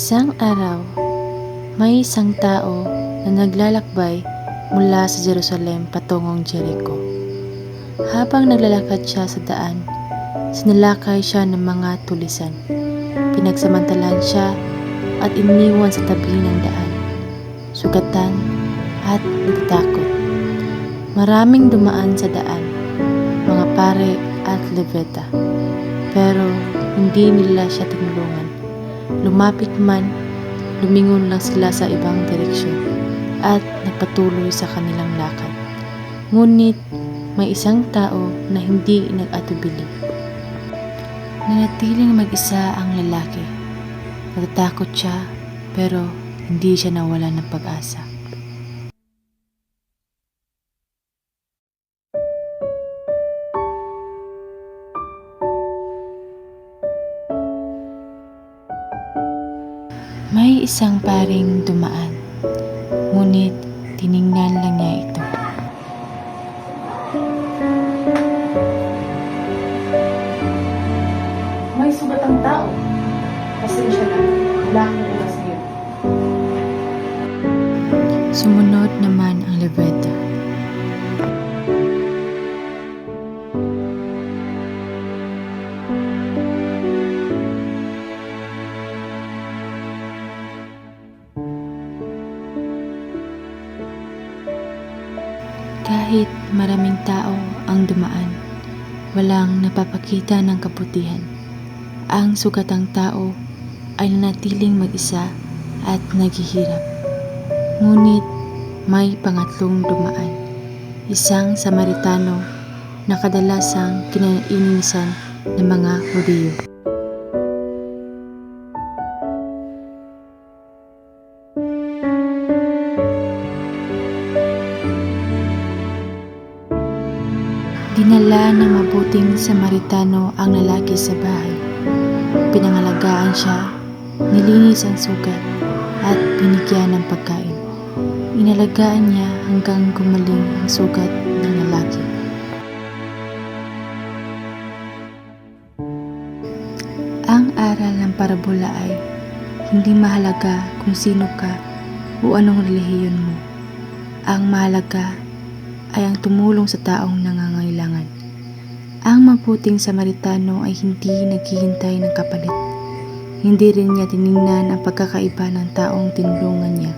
Isang araw, may isang tao na naglalakbay mula sa Jerusalem patungong Jericho. Habang naglalakad siya sa daan, sinalakay siya ng mga tulisan. Pinagsamantalahan siya at iniwan sa tabi ng daan, sugatan at natatakot. Maraming dumaan sa daan, mga pare at lebeta, pero hindi nila siya tinulungan. Lumapit man, lumingon lang sila sa ibang direksyon at nagpatuloy sa kanilang lakad. Ngunit may isang tao na hindi nag-atubili. Nanatiling mag-isa ang lalaki. Natatakot siya pero hindi siya nawala ng pag-asa. May isang paring dumaan, ngunit tiningnan lang niya ito. May sugat ang tao. Pasensya na, wala akong oras ngayon. Sumunod naman ang lebeta. Kahit maraming tao ang dumaan, walang napapakita ng kabutihan. Ang sugatang tao ay nanatiling mag-isa at naghihirap. Ngunit may pangatlong dumaan, isang Samaritano na kadalasang kinainisan ng mga Hudyo. Dinala ng mabuting Samaritano ang lalaki sa bahay. Pinangalagaan siya, nilinis ang sugat, at binigyan ng pagkain. Inalagaan niya hanggang gumaling ang sugat ng lalaki. Ang aral ng parabola ay hindi mahalaga kung sino ka o anong relihiyon mo. Ang mahalaga ay ang tumulong sa taong nangangailangan. Ang mabuting Samaritano ay hindi naghihintay ng kapalit. Hindi rin niya tiningnan ang pagkakaiba ng taong tinulungan niya.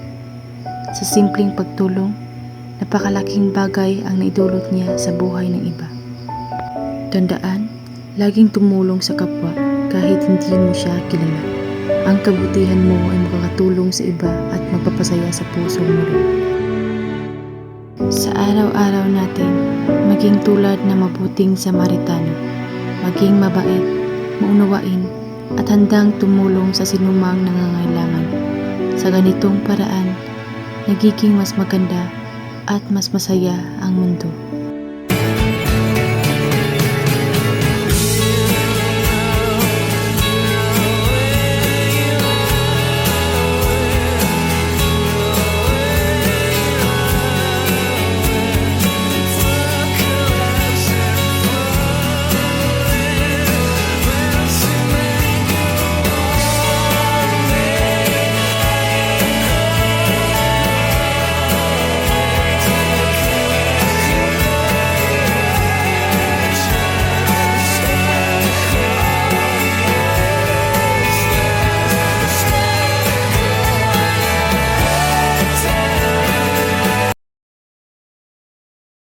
Sa simpleng pagtulong, napakalaking bagay ang naidulot niya sa buhay ng iba. Tandaan, laging tumulong sa kapwa kahit hindi mo siya kilala. Ang kabutihan mo ay makakatulong sa iba at magpapasaya sa puso mo rin. Sa araw-araw natin, maging tulad ng mabuting Samaritano, maging mabait, maunawain, at handang tumulong sa sinumang nangangailangan. Sa ganitong paraan, nagiging mas maganda at mas masaya ang mundo.